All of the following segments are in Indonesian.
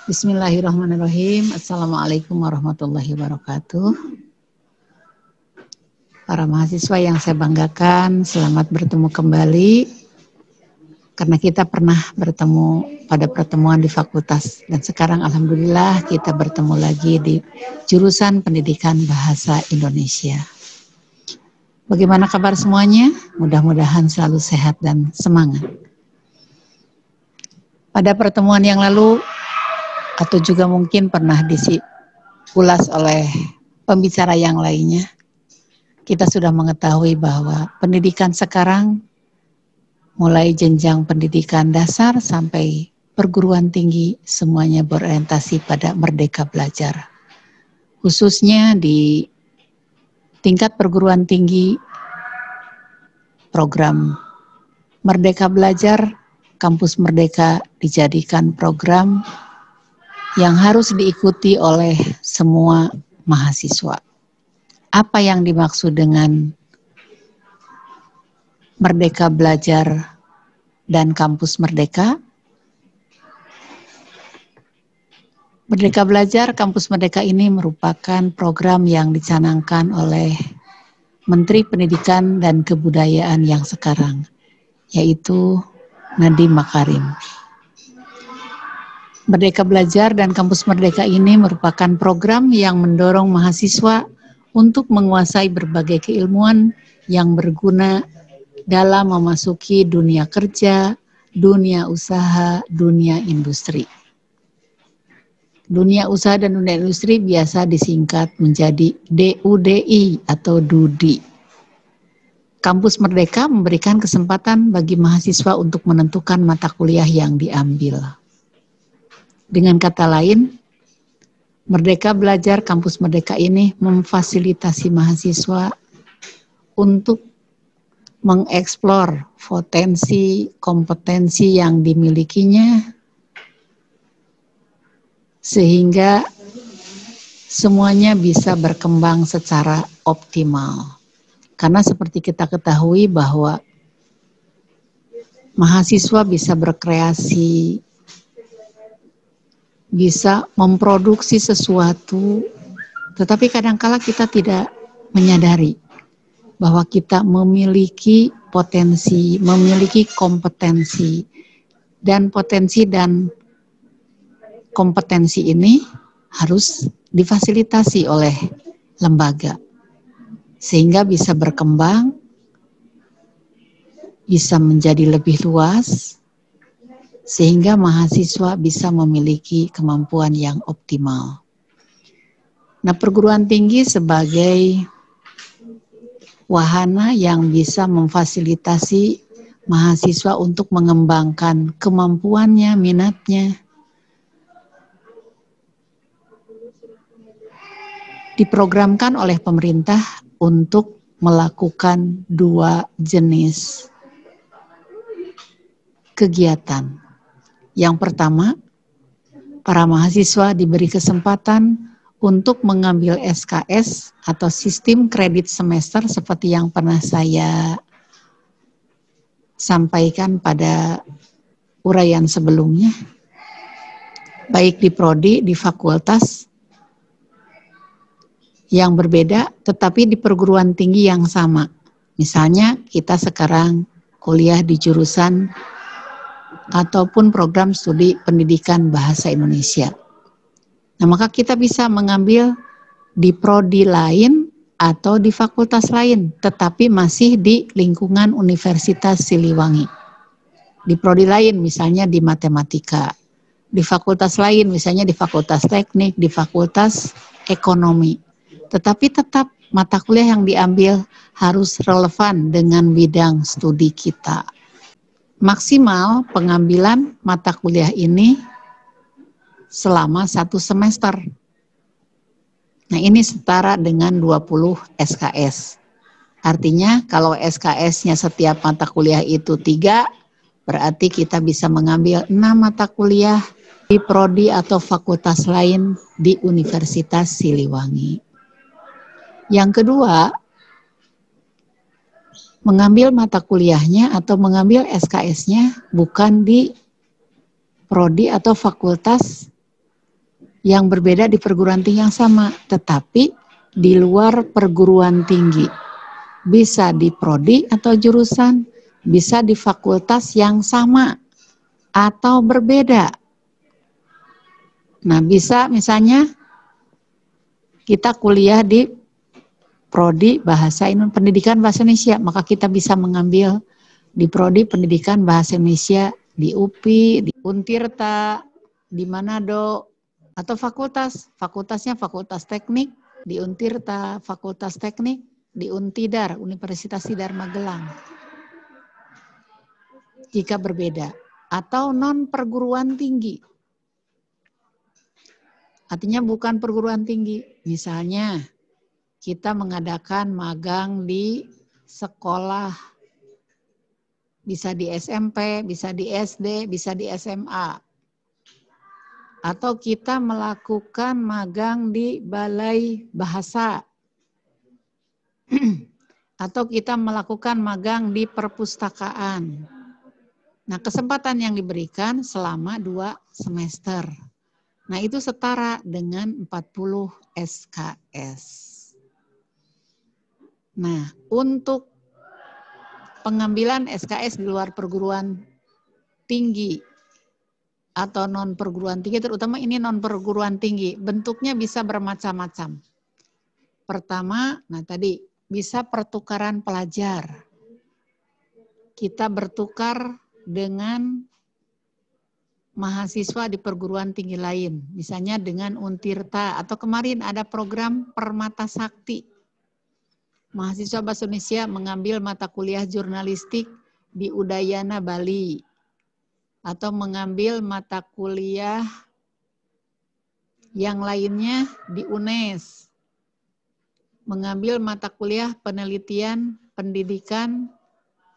Bismillahirrahmanirrahim. Assalamualaikum warahmatullahi wabarakatuh. Para mahasiswa yang saya banggakan, selamat bertemu kembali. Karena kita pernah bertemu pada pertemuan di fakultas. Dan sekarang alhamdulillah kita bertemu lagi di jurusan Pendidikan Bahasa Indonesia. Bagaimana kabar semuanya? Mudah-mudahan selalu sehat dan semangat. Pada pertemuan yang lalu, atau juga mungkin pernah diulas oleh pembicara yang lainnya, kita sudah mengetahui bahwa pendidikan sekarang, mulai jenjang pendidikan dasar sampai perguruan tinggi, semuanya berorientasi pada merdeka belajar. Khususnya di tingkat perguruan tinggi, program Merdeka Belajar, Kampus Merdeka dijadikan program yang harus diikuti oleh semua mahasiswa. Apa yang dimaksud dengan Merdeka Belajar dan Kampus Merdeka? Merdeka Belajar, Kampus Merdeka ini merupakan program yang dicanangkan oleh Menteri Pendidikan dan Kebudayaan yang sekarang, yaitu Nadiem Makarim. Merdeka Belajar dan Kampus Merdeka ini merupakan program yang mendorong mahasiswa untuk menguasai berbagai keilmuan yang berguna dalam memasuki dunia kerja, dunia usaha, dunia industri. Dunia usaha dan dunia industri biasa disingkat menjadi DUDI atau DUDI. Kampus Merdeka memberikan kesempatan bagi mahasiswa untuk menentukan mata kuliah yang diambil. Dengan kata lain, Merdeka Belajar Kampus Merdeka ini memfasilitasi mahasiswa untuk mengeksplor potensi, kompetensi yang dimilikinya, sehingga semuanya bisa berkembang secara optimal. Karena seperti kita ketahui bahwa mahasiswa bisa berkreasi, bisa memproduksi sesuatu, tetapi kadangkala kita tidak menyadari bahwa kita memiliki potensi, memiliki kompetensi, dan potensi dan kompetensi ini harus difasilitasi oleh lembaga, sehingga bisa berkembang, bisa menjadi lebih luas, sehingga mahasiswa bisa memiliki kemampuan yang optimal. Nah, perguruan tinggi sebagai wahana yang bisa memfasilitasi mahasiswa untuk mengembangkan kemampuannya, minatnya, diprogramkan oleh pemerintah untuk melakukan dua jenis kegiatan. Yang pertama, para mahasiswa diberi kesempatan untuk mengambil SKS atau sistem kredit semester seperti yang pernah saya sampaikan pada uraian sebelumnya, baik di prodi, di fakultas yang berbeda, tetapi di perguruan tinggi yang sama. Misalnya kita sekarang kuliah di jurusan ataupun program studi pendidikan bahasa Indonesia. Nah, maka kita bisa mengambil di prodi lain atau di fakultas lain, tetapi masih di lingkungan Universitas Siliwangi. Di prodi lain misalnya di matematika, di fakultas lain misalnya di fakultas teknik, di fakultas ekonomi. Tetapi tetap mata kuliah yang diambil harus relevan dengan bidang studi kita. Maksimal pengambilan mata kuliah ini selama 1 semester. Nah, ini setara dengan 20 SKS. Artinya kalau SKS-nya setiap mata kuliah itu 3, berarti kita bisa mengambil 6 mata kuliah di prodi atau fakultas lain di Universitas Siliwangi. Yang kedua, mengambil mata kuliahnya atau mengambil SKS-nya bukan di prodi atau fakultas yang berbeda di perguruan tinggi yang sama, tetapi di luar perguruan tinggi. Bisa di prodi atau jurusan, bisa di fakultas yang sama atau berbeda. Nah, bisa misalnya kita kuliah di prodi Pendidikan Bahasa Indonesia, maka kita bisa mengambil di prodi Pendidikan Bahasa Indonesia di UPI, di Untirta, di Manado, atau fakultasnya Fakultas Teknik di Untirta, Fakultas Teknik di Untidar, Universitas Tidar Magelang. Jika berbeda, atau non perguruan tinggi. Artinya bukan perguruan tinggi. Misalnya kita mengadakan magang di sekolah, bisa di SMP, bisa di SD, bisa di SMA. Atau kita melakukan magang di balai bahasa. Atau kita melakukan magang di perpustakaan. Nah, kesempatan yang diberikan selama 2 semester. Nah, itu setara dengan 40 SKS. Nah, untuk pengambilan SKS di luar perguruan tinggi atau non perguruan tinggi, terutama ini non perguruan tinggi, bentuknya bisa bermacam-macam. Pertama, nah tadi bisa pertukaran pelajar. Kita bertukar dengan mahasiswa di perguruan tinggi lain, misalnya dengan Untirta, atau kemarin ada program Permata Sakti. Mahasiswa Bahasa Indonesia mengambil mata kuliah jurnalistik di Udayana, Bali, atau mengambil mata kuliah yang lainnya di UNES, mengambil mata kuliah penelitian pendidikan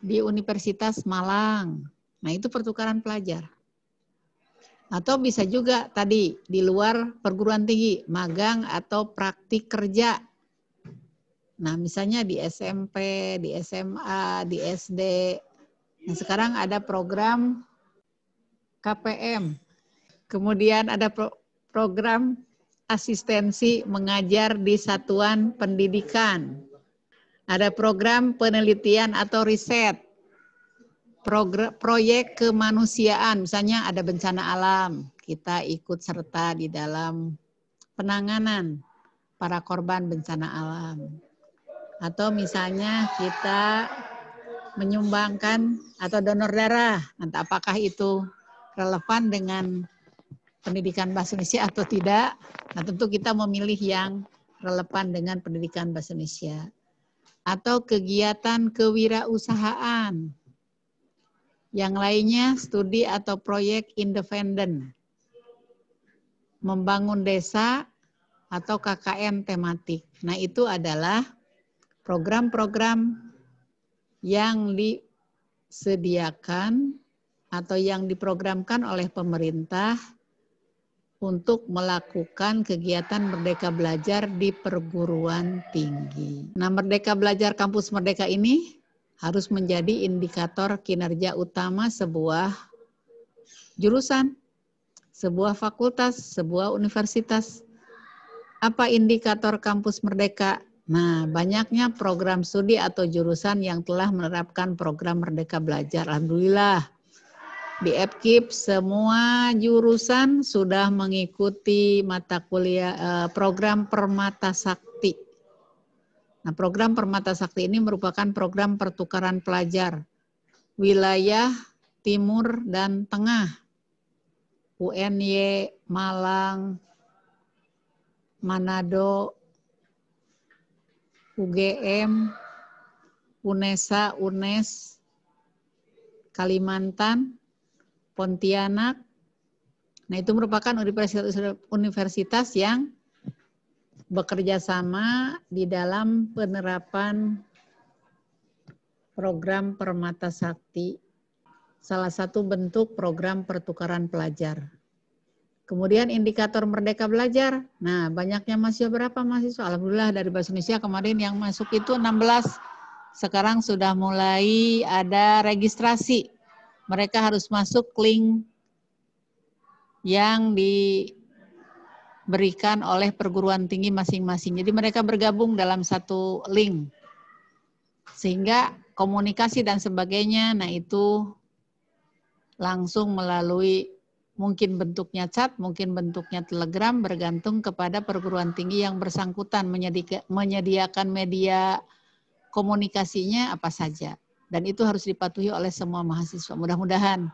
di Universitas Malang. Nah, itu pertukaran pelajar. Atau bisa juga tadi di luar perguruan tinggi, magang atau praktik kerja. Nah, misalnya di SMP, di SMA, di SD. Nah, sekarang ada program KPM. Kemudian ada program asistensi mengajar di satuan pendidikan. Ada program penelitian atau riset. Proyek kemanusiaan, misalnya ada bencana alam, kita ikut serta di dalam penanganan para korban bencana alam. Atau misalnya kita menyumbangkan atau donor darah, entah apakah itu relevan dengan pendidikan bahasa Indonesia atau tidak. Nah, tentu kita memilih yang relevan dengan pendidikan bahasa Indonesia. Atau kegiatan kewirausahaan. Yang lainnya studi atau proyek independen. Membangun desa atau KKN tematik. Nah, itu adalah program-program yang disediakan atau yang diprogramkan oleh pemerintah untuk melakukan kegiatan Merdeka Belajar di perguruan tinggi. Nah, Merdeka Belajar Kampus Merdeka ini harus menjadi indikator kinerja utama sebuah jurusan, sebuah fakultas, sebuah universitas. Apa indikator kampus merdeka? Nah, banyaknya program studi atau jurusan yang telah menerapkan program Merdeka Belajar. Alhamdulillah, di FKIP semua jurusan sudah mengikuti mata kuliah program Permata Sakti. Nah, program Permata Sakti ini merupakan program pertukaran pelajar wilayah Timur dan Tengah. UNY, Malang, Manado, UGM, UNESA, UNES, Kalimantan, Pontianak. Nah, itu merupakan universitas yang bekerja sama di dalam penerapan program Permata Sakti, salah satu bentuk program pertukaran pelajar. Kemudian indikator Merdeka Belajar. Nah, banyaknya mahasiswa, berapa mahasiswa? Alhamdulillah dari Bahasa Indonesia kemarin yang masuk itu 16. Sekarang sudah mulai ada registrasi. Mereka harus masuk link yang diberikan oleh perguruan tinggi masing-masing. Jadi mereka bergabung dalam satu link. Sehingga komunikasi dan sebagainya, nah itu langsung melalui mungkin bentuknya chat, mungkin bentuknya telegram, bergantung kepada perguruan tinggi yang bersangkutan menyediakan media komunikasinya apa saja. Dan itu harus dipatuhi oleh semua mahasiswa. Mudah-mudahan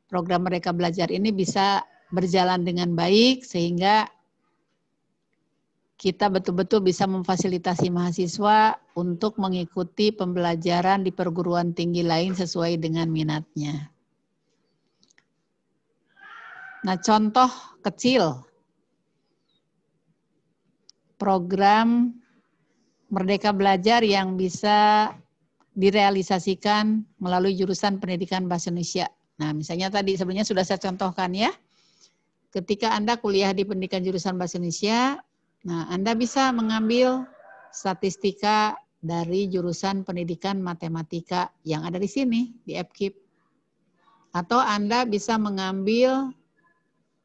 program Merdeka Belajar ini bisa berjalan dengan baik sehingga kita betul-betul bisa memfasilitasi mahasiswa untuk mengikuti pembelajaran di perguruan tinggi lain sesuai dengan minatnya. Nah, contoh kecil program Merdeka Belajar yang bisa direalisasikan melalui jurusan pendidikan bahasa Indonesia. Nah, misalnya tadi sebenarnya sudah saya contohkan ya. Ketika Anda kuliah di pendidikan jurusan bahasa Indonesia, nah Anda bisa mengambil statistika dari jurusan pendidikan matematika yang ada di sini, di FKIP. Atau Anda bisa mengambil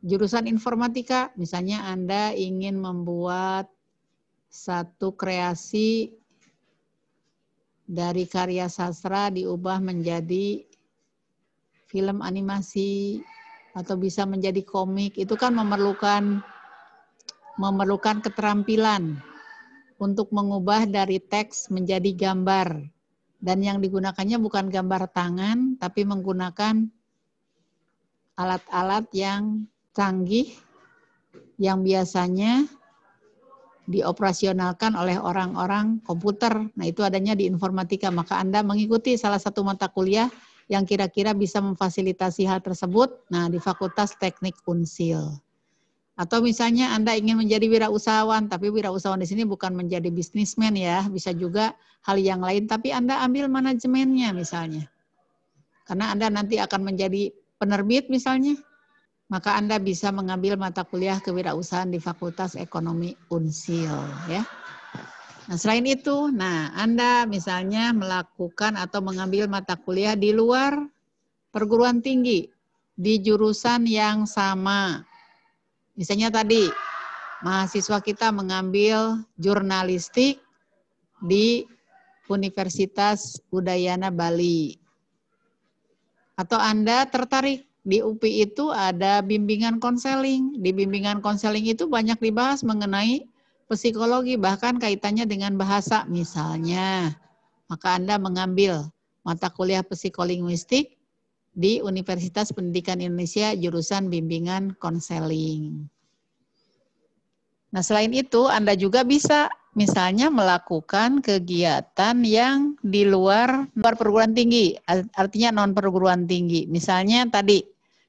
jurusan informatika, misalnya Anda ingin membuat satu kreasi dari karya sastra diubah menjadi film animasi atau bisa menjadi komik, itu kan memerlukan keterampilan untuk mengubah dari teks menjadi gambar. Dan yang digunakannya bukan gambar tangan, tapi menggunakan alat-alat yang canggih yang biasanya dioperasionalkan oleh orang-orang komputer. Nah, itu adanya di informatika. Maka Anda mengikuti salah satu mata kuliah yang kira-kira bisa memfasilitasi hal tersebut. Nah, di Fakultas Teknik Unsil. Atau misalnya Anda ingin menjadi wirausahawan, tapi wirausahawan di sini bukan menjadi bisnismen ya, bisa juga hal yang lain, tapi Anda ambil manajemennya misalnya. Karena Anda nanti akan menjadi penerbit misalnya, maka Anda bisa mengambil mata kuliah kewirausahaan di Fakultas Ekonomi Unsil ya. Nah, selain itu, nah Anda misalnya melakukan atau mengambil mata kuliah di luar perguruan tinggi di jurusan yang sama. Misalnya tadi mahasiswa kita mengambil jurnalistik di Universitas Udayana Bali. Atau Anda tertarik di UPI itu ada bimbingan konseling. Di bimbingan konseling itu banyak dibahas mengenai psikologi, bahkan kaitannya dengan bahasa misalnya. Maka Anda mengambil mata kuliah psikolinguistik di Universitas Pendidikan Indonesia jurusan bimbingan konseling. Nah, selain itu Anda juga bisa misalnya melakukan kegiatan yang di luar perguruan tinggi, artinya non perguruan tinggi. Misalnya tadi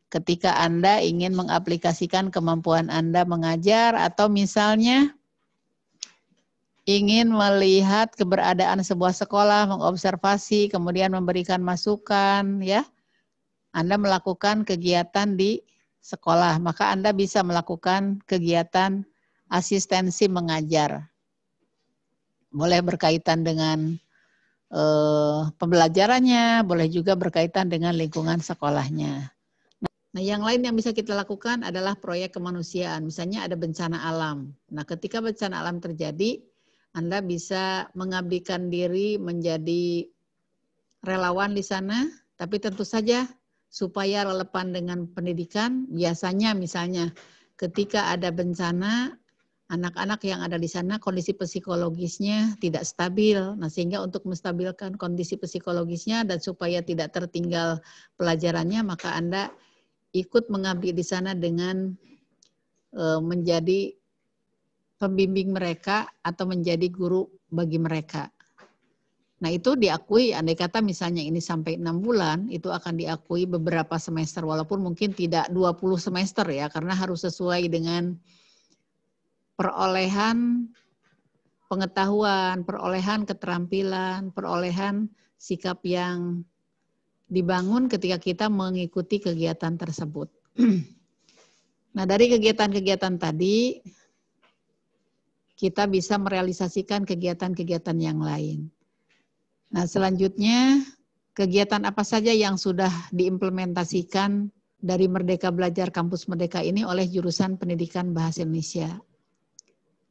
ketika Anda ingin mengaplikasikan kemampuan Anda mengajar atau misalnya ingin melihat keberadaan sebuah sekolah, mengobservasi, kemudian memberikan masukan, ya. Anda melakukan kegiatan di sekolah, maka Anda bisa melakukan kegiatan asistensi mengajar. Boleh berkaitan dengan pembelajarannya, boleh juga berkaitan dengan lingkungan sekolahnya. Nah, yang lain yang bisa kita lakukan adalah proyek kemanusiaan. Misalnya ada bencana alam. Nah, ketika bencana alam terjadi, Anda bisa mengabdikan diri menjadi relawan di sana, tapi tentu saja supaya relevan dengan pendidikan, biasanya misalnya ketika ada bencana, anak-anak yang ada di sana kondisi psikologisnya tidak stabil. Nah, sehingga untuk menstabilkan kondisi psikologisnya dan supaya tidak tertinggal pelajarannya, maka Anda ikut mengabdi di sana dengan menjadi pembimbing mereka atau menjadi guru bagi mereka. Nah, itu diakui, andai kata misalnya ini sampai 6 bulan, itu akan diakui beberapa semester, walaupun mungkin tidak 20 semester ya, karena harus sesuai dengan perolehan pengetahuan, perolehan keterampilan, perolehan sikap yang dibangun ketika kita mengikuti kegiatan tersebut. Nah, dari kegiatan-kegiatan tadi, kita bisa merealisasikan kegiatan-kegiatan yang lain. Nah, selanjutnya, kegiatan apa saja yang sudah diimplementasikan dari Merdeka Belajar Kampus Merdeka ini oleh jurusan Pendidikan Bahasa Indonesia.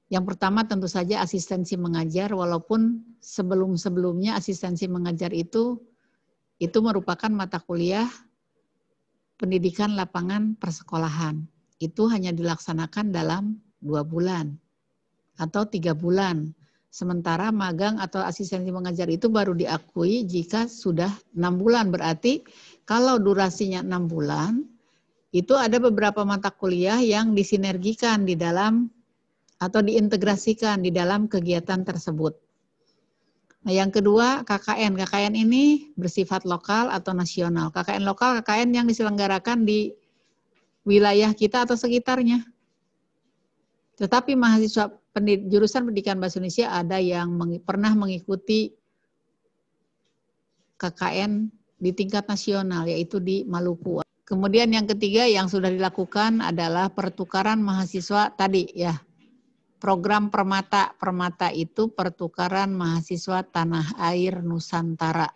Yang pertama tentu saja asistensi mengajar, walaupun sebelum-sebelumnya asistensi mengajar itu merupakan mata kuliah pendidikan lapangan persekolahan. Itu hanya dilaksanakan dalam 2 bulan atau 3 bulan. Sementara magang atau asistensi mengajar itu baru diakui jika sudah 6 bulan. Berarti kalau durasinya 6 bulan, itu ada beberapa mata kuliah yang disinergikan di dalam atau diintegrasikan di dalam kegiatan tersebut. Nah, yang kedua KKN. KKN ini bersifat lokal atau nasional. KKN lokal, KKN yang diselenggarakan di wilayah kita atau sekitarnya. Tetapi mahasiswa jurusan Pendidikan Bahasa Indonesia ada yang pernah mengikuti KKN di tingkat nasional, yaitu di Maluku. Kemudian yang ketiga yang sudah dilakukan adalah pertukaran mahasiswa tadi ya. Program Permata. Permata itu pertukaran mahasiswa tanah air Nusantara.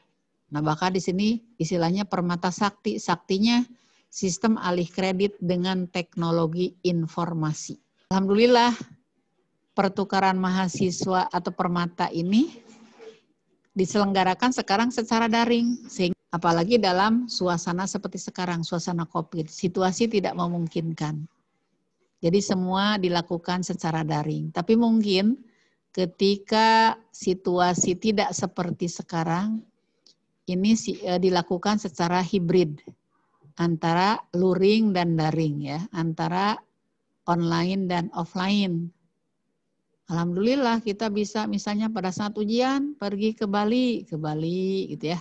Nah, bahkan di sini istilahnya Permata Sakti. Saktinya sistem alih kredit dengan teknologi informasi. Alhamdulillah pertukaran mahasiswa atau Permata ini diselenggarakan sekarang secara daring. Sehingga apalagi dalam suasana seperti sekarang, suasana COVID, situasi tidak memungkinkan. Jadi semua dilakukan secara daring. Tapi mungkin ketika situasi tidak seperti sekarang, ini dilakukan secara hibrid antara luring dan daring ya, antara online dan offline. Alhamdulillah kita bisa misalnya pada saat ujian pergi ke Bali gitu ya.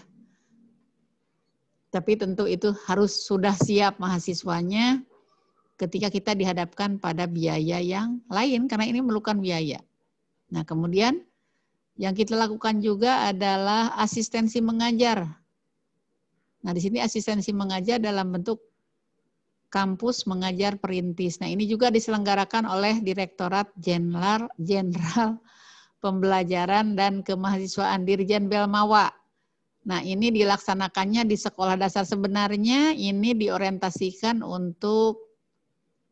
Tapi tentu itu harus sudah siap mahasiswanya ketika kita dihadapkan pada biaya yang lain karena ini memerlukan biaya. Nah, kemudian yang kita lakukan juga adalah asistensi mengajar. Nah, di sini asistensi mengajar dalam bentuk kampus mengajar perintis. Nah, ini juga diselenggarakan oleh Direktorat Jenderal Pembelajaran dan Kemahasiswaan Dirjen Belmawa. Nah, ini dilaksanakannya di sekolah dasar. Sebenarnya ini diorientasikan untuk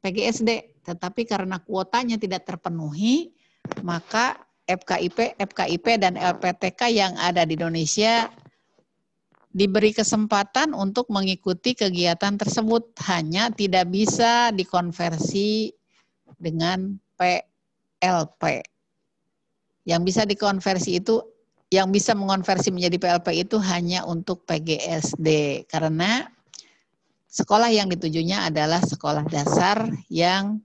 PGSD, tetapi karena kuotanya tidak terpenuhi, maka FKIP dan LPTK yang ada di Indonesia diberi kesempatan untuk mengikuti kegiatan tersebut, hanya tidak bisa dikonversi dengan PLP. Yang bisa dikonversi itu, yang bisa mengonversi menjadi PLP itu hanya untuk PGSD, karena sekolah yang ditujunya adalah sekolah dasar yang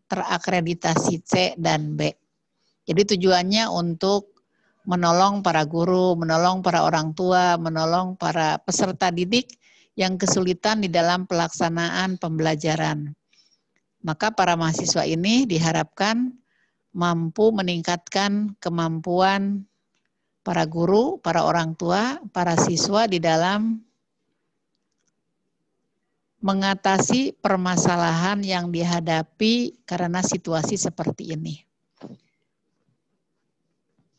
terakreditasi C dan B. Jadi tujuannya untuk menolong para guru, menolong para orang tua, menolong para peserta didik yang kesulitan di dalam pelaksanaan pembelajaran. Maka para mahasiswa ini diharapkan mampu meningkatkan kemampuan para guru, para orang tua, para siswa di dalam mengatasi permasalahan yang dihadapi karena situasi seperti ini.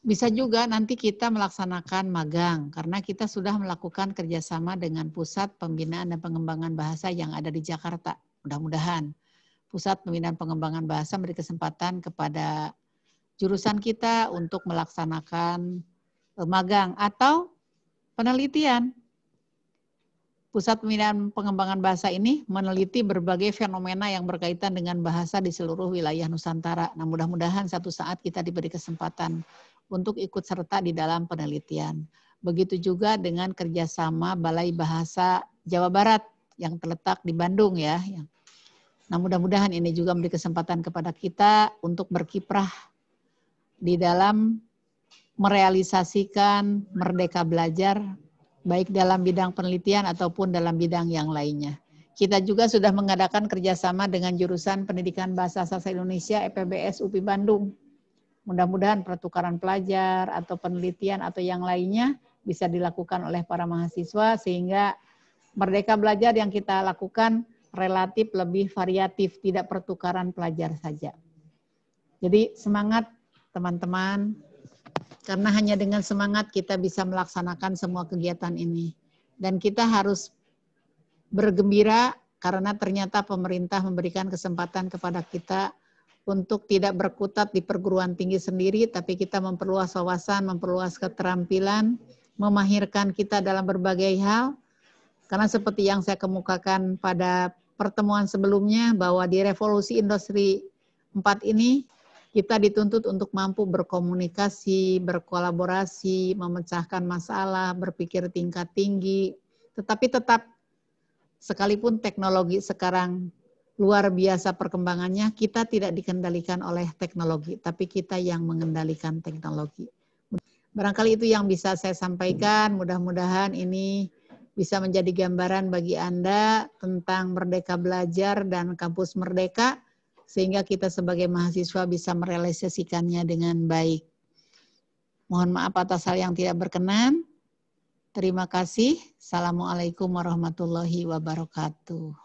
Bisa juga nanti kita melaksanakan magang karena kita sudah melakukan kerjasama dengan Pusat Pembinaan dan Pengembangan Bahasa yang ada di Jakarta. Mudah-mudahan Pusat Pembinaan Pengembangan Bahasa memberi kesempatan kepada jurusan kita untuk melaksanakan magang atau penelitian. Pusat Pembinaan Pengembangan Bahasa ini meneliti berbagai fenomena yang berkaitan dengan bahasa di seluruh wilayah Nusantara. Nah, mudah-mudahan satu saat kita diberi kesempatan untuk ikut serta di dalam penelitian. Begitu juga dengan kerjasama Balai Bahasa Jawa Barat yang terletak di Bandung ya. Nah, mudah-mudahan ini juga memberi kesempatan kepada kita untuk berkiprah di dalam merealisasikan Merdeka Belajar baik dalam bidang penelitian ataupun dalam bidang yang lainnya. Kita juga sudah mengadakan kerjasama dengan jurusan Pendidikan Bahasa Sastra Indonesia EPBS UPI Bandung. Mudah-mudahan pertukaran pelajar atau penelitian atau yang lainnya bisa dilakukan oleh para mahasiswa sehingga Merdeka Belajar yang kita lakukan relatif lebih variatif, tidak pertukaran pelajar saja. Jadi semangat teman-teman, karena hanya dengan semangat kita bisa melaksanakan semua kegiatan ini. Dan kita harus bergembira karena ternyata pemerintah memberikan kesempatan kepada kita untuk tidak berkutat di perguruan tinggi sendiri, tapi kita memperluas wawasan, memperluas keterampilan, memahirkan kita dalam berbagai hal. Karena seperti yang saya kemukakan pada pertemuan sebelumnya, bahwa di revolusi industri 4 ini, kita dituntut untuk mampu berkomunikasi, berkolaborasi, memecahkan masalah, berpikir tingkat tinggi, tetapi tetap sekalipun teknologi sekarang luar biasa perkembangannya, kita tidak dikendalikan oleh teknologi, tapi kita yang mengendalikan teknologi. Barangkali itu yang bisa saya sampaikan, mudah-mudahan ini bisa menjadi gambaran bagi Anda tentang Merdeka Belajar dan Kampus Merdeka, sehingga kita sebagai mahasiswa bisa merealisasikannya dengan baik. Mohon maaf atas hal yang tidak berkenan. Terima kasih. Assalamualaikum warahmatullahi wabarakatuh.